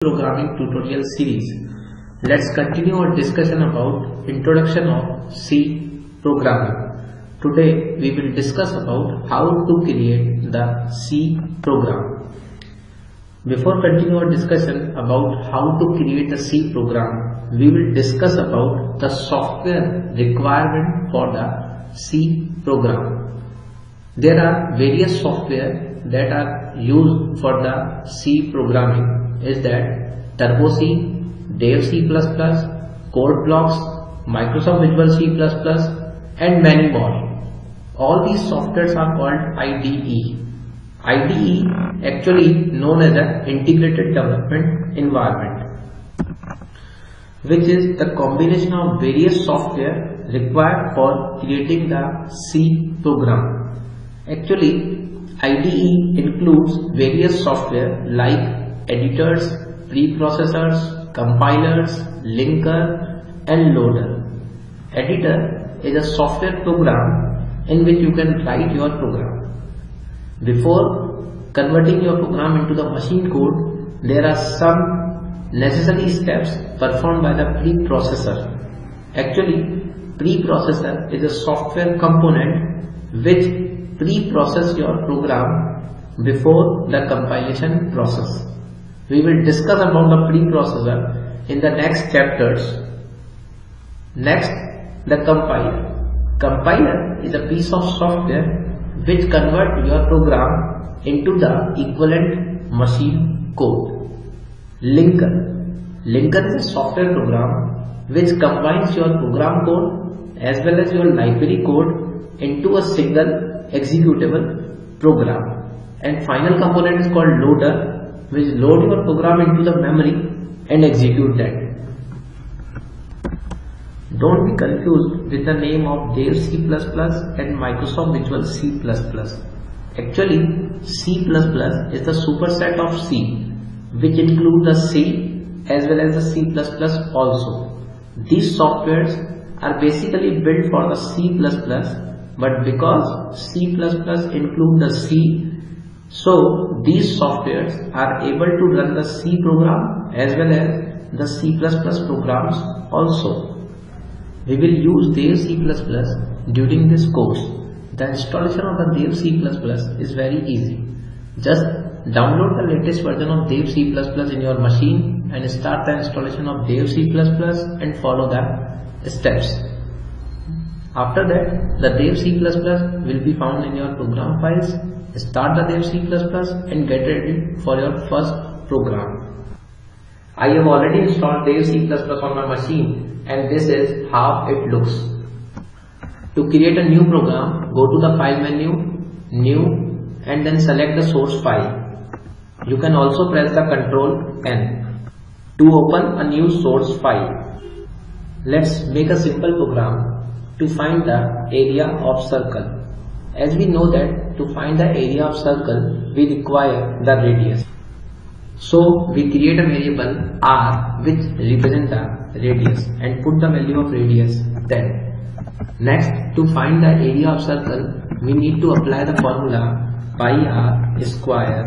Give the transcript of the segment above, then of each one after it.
Programming tutorial series. Let's continue our discussion about introduction of C programming. Today we will discuss about how to create the C program. Before continuing our discussion about how to create a C program, we will discuss about the software requirement for the C program. There are various software that are used for the C programming. Is that Turbo C, Dev C++, Code Blocks, Microsoft Visual C++, and many more. All these softwares are called IDE. IDE actually known as an Integrated Development Environment, which is the combination of various software required for creating the C program. Actually, IDE includes various software like editors, preprocessors, compilers, linker, and loader. Editor is a software program in which you can write your program. Before converting your program into the machine code, there are some necessary steps performed by the preprocessor. Actually, preprocessor is a software component which pre-process your program before the compilation process. We will discuss about the preprocessor in the next chapters. Next, the compiler. Compiler is a piece of software which converts your program into the equivalent machine code. Linker. Linker is a software program which combines your program code as well as your library code into a single executable program. And final component is called loader, which load your program into the memory and execute that. Don't be confused with the name of Dev C++ and Microsoft Visual C++. Actually, C++ is the superset of C, which includes the C as well as the C++ also. These softwares are basically built for the C++, but because C++ includes the C, so these softwares are able to run the C program as well as the C++ programs also. We will use Dev C++ during this course. The installation of the Dev C++ is very easy. Just download the latest version of Dev C++ in your machine and start the installation of Dev C++ and follow the steps. After that, the Dev C++ will be found in your program files. Start the Dev C++ and get ready for your first program. I have already installed Dev C++ on my machine, and this is how it looks. To create a new program, go to the File menu, New, and then select the source file. You can also press the Ctrl N to open a new source file. Let's make a simple program to find the area of circle. As we know that to find the area of circle, we require the radius. So we create a variable r which represents the radius and put the value of radius 10. Next, to find the area of circle, we need to apply the formula pi r square.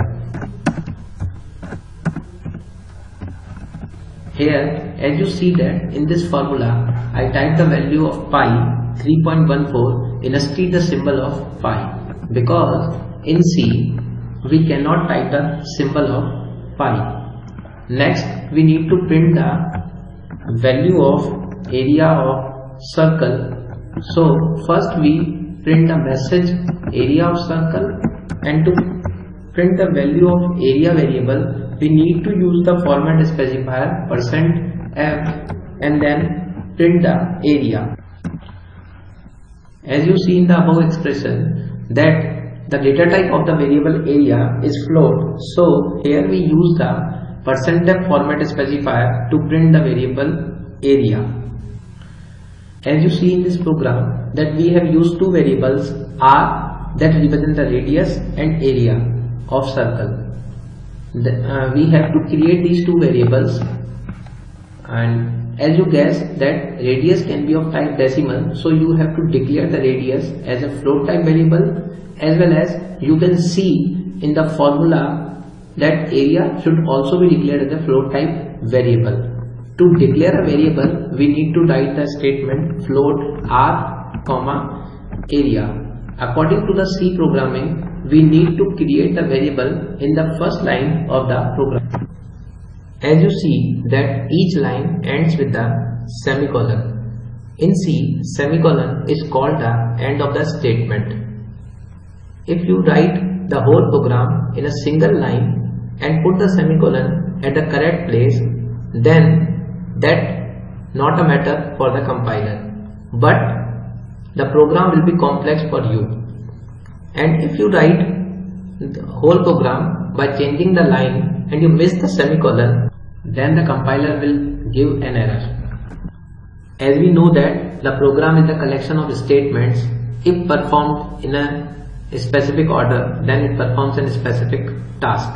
Here, as you see that in this formula, I type the value of pi 3.14 instead the symbol of pi, because in C we cannot type the symbol of pi. Next, we need to print the value of area of circle. So first we print the message area of circle, and to print the value of area variable, we need to use the format specifier %f and then print the area. As you see in the above expression that the data type of the variable area is float, so here we use the %f format specifier to print the variable area. As you see in this program that we have used two variables, r that represent the radius and area of circle. We have to create these two variables, and as you guess that radius can be of type decimal, so you have to declare the radius as a float type variable, as well as you can see in the formula that area should also be declared as a float type variable. To declare a variable, we need to write the statement float r comma area. According to the C programming, we need to create the variable in the first line of the program. As you see that each line ends with the semicolon. In C, semicolon is called the end of the statement. If you write the whole program in a single line and put the semicolon at the correct place, then that not a matter for the compiler, but the program will be complex for you. And if you write the whole program by changing the line and you miss the semicolon, then the compiler will give an error. As we know that the program is a collection of statements. If performed in a specific order, then it performs a specific task.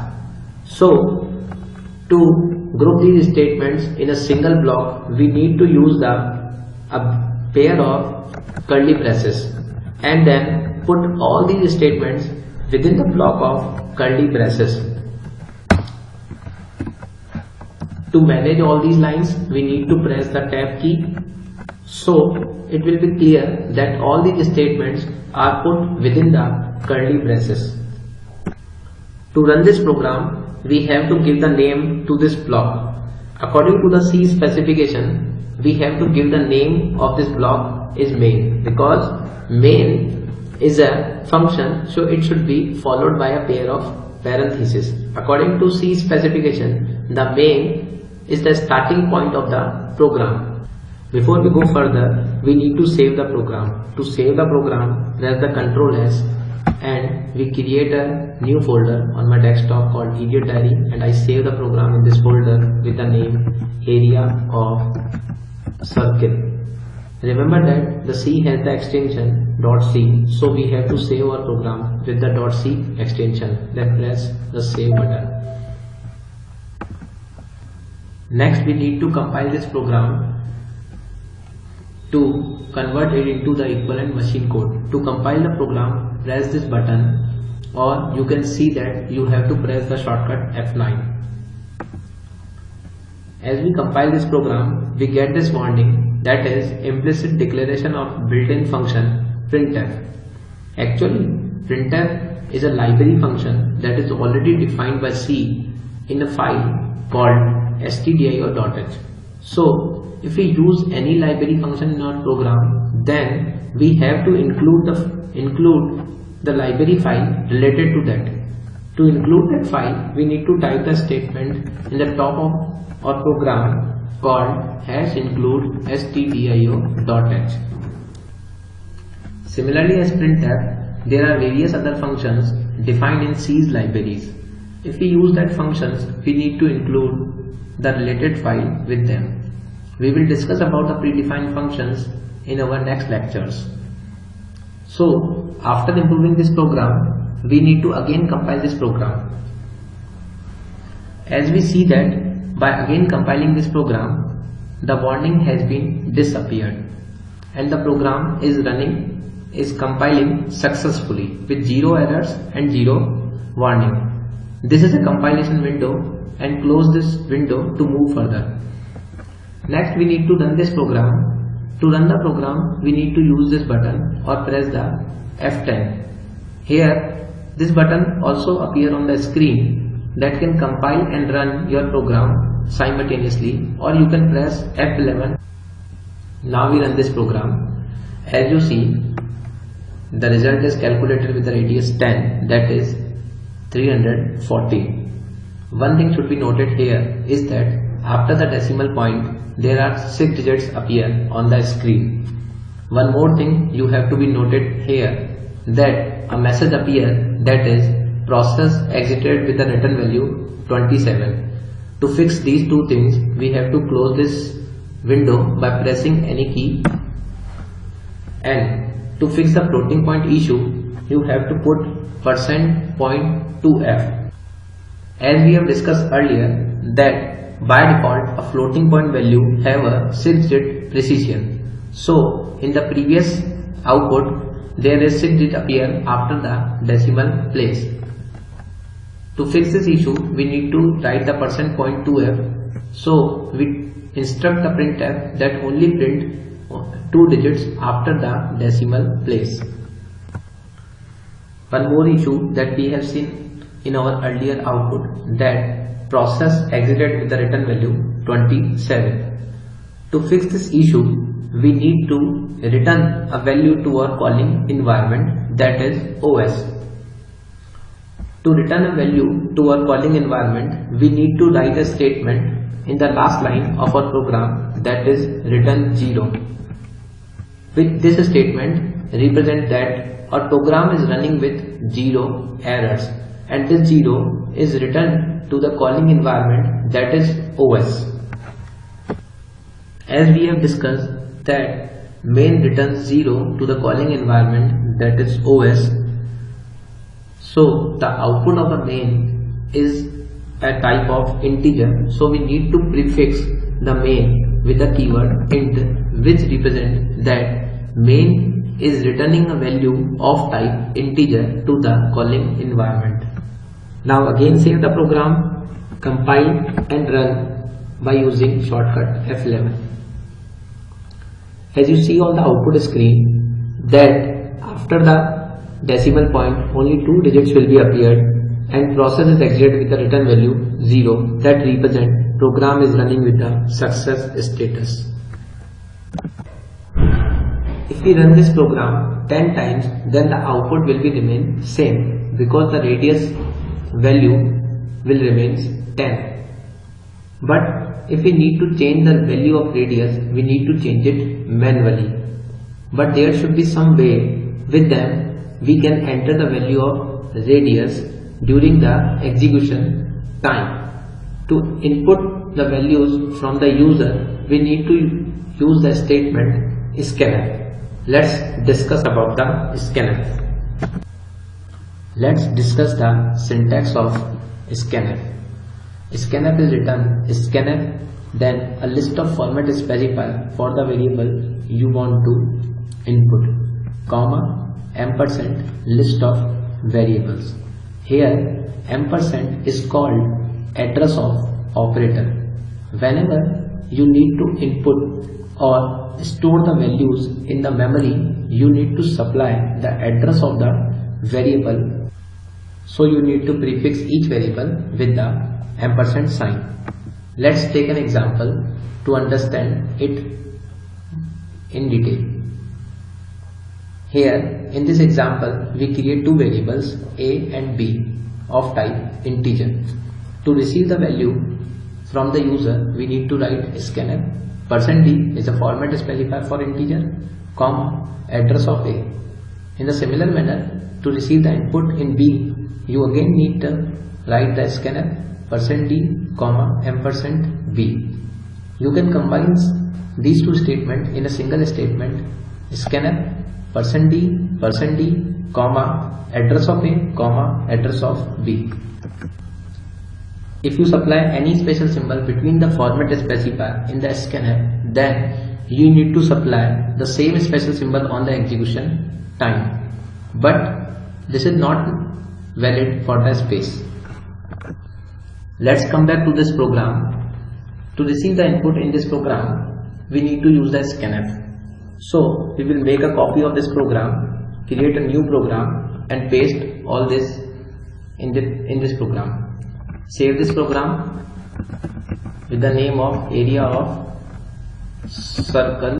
So to group these statements in a single block, we need to use a pair of curly braces and then put all these statements within the block of curly braces. To manage all these lines, we need to press the tab key, so it will be clear that all these statements are put within the curly braces. To run this program, we have to give the name to this block. According to the C specification, we have to give the name of this block is main, because main is a function, so it should be followed by a pair of parentheses. According to C specification, the main is the starting point of the program. Before we go further, we need to save the program. To save the program, press the Ctrl S and we create a new folder on my desktop called Idiot Diary, and I save the program in this folder with the name area of circle. Remember that the C has the extension .c, so we have to save our program with the .c extension. Then press the save button. Next, we need to compile this program to convert it into the equivalent machine code. To compile the program, press this button, or you can see that you have to press the shortcut F9. As we compile this program, we get this warning, that is implicit declaration of built-in function printf. Actually, printf is a library function that is already defined by C in a file called stdio.h. So if we use any library function in our program, then we have to include the library file related to that. To include that file, we need to type the statement in the top of our program called #include stdio.h. Similarly, as printf, there are various other functions defined in C's libraries. If we use that functions, we need to include the related file with them. We will discuss about the predefined functions in our next lectures. So after improving this program, we need to again compile this program. As we see that by again compiling this program, the warning has been disappeared and the program is compiling successfully with 0 errors and 0 warning. This is a compilation window, and close this window to move further. Next, we need to run this program. To run the program, we need to use this button or press the F10. Here, this button also appears on the screen that can compile and run your program simultaneously, or you can press F11. Now we run this program. As you see, the result is calculated with the radius 10, that is 340. One thing should be noted here is that after the decimal point, there are 6 digits appear on the screen. One more thing you have to be noted here, that a message appear, that is process exited with the return value 27. To fix these two things, we have to close this window by pressing any key, and to fix the floating point issue, you have to put %.2f. As we have discussed earlier that by default a floating point value have a 6-digit precision. So in the previous output there is 6 digit appear after the decimal place. To fix this issue, we need to write the %.2f. So we instruct the printf that only print 2 digits after the decimal place. One more issue that we have seen in our earlier output, that process exited with the return value 27. To fix this issue, we need to return a value to our calling environment, that is OS. To return a value to our calling environment, we need to write a statement in the last line of our program, that is return 0. With this statement represent that our program is running with 0 errors, and this 0 is returned to the calling environment, that is OS. As we have discussed that main returns 0 to the calling environment, that is OS. So the output of the main is a type of integer, so we need to prefix the main with the keyword int, which represent that main is returning a value of type integer to the calling environment. Now again save the program, compile and run by using shortcut F11. As you see on the output screen, that after the decimal point only 2 digits will be appeared, and process is exited with the return value 0, that represent program is running with the success status. If we run this program 10 times, then the output will be remain same, because the radius value will remain 10. But if we need to change the value of radius, we need to change it manually. But there should be some way with them we can enter the value of radius during the execution time. To input the values from the user, we need to use the statement scanf. Let's discuss about the scanf. Let's discuss the syntax of scanf. Scanf is written scanf, then a list of format specifier for the variable you want to input, comma, ampersand list of variables. Here ampersand is called address of operator. Whenever you need to input or store the values in the memory, you need to supply the address of the variable. So you need to prefix each variable with the ampersand sign. Let's take an example to understand it in detail. Here in this example, we create two variables a and b of type integer. To receive the value from the user, we need to write scanf. %d is a format specifier for integer, comma, address of a. In the similar manner, to receive the input in b, you again need to write the scanf %d, comma, ampersand b. You can combine these two statements in a single statement, scanf %d, comma, address of a, comma, address of b. If you supply any special symbol between the format specifier in the scanf, then you need to supply the same special symbol on the execution time. But this is not valid for the space. Let's come back to this program. To receive the input in this program, we need to use the scanf. So we will make a copy of this program, create a new program and paste all this in this program. Save this program with the name of area of circle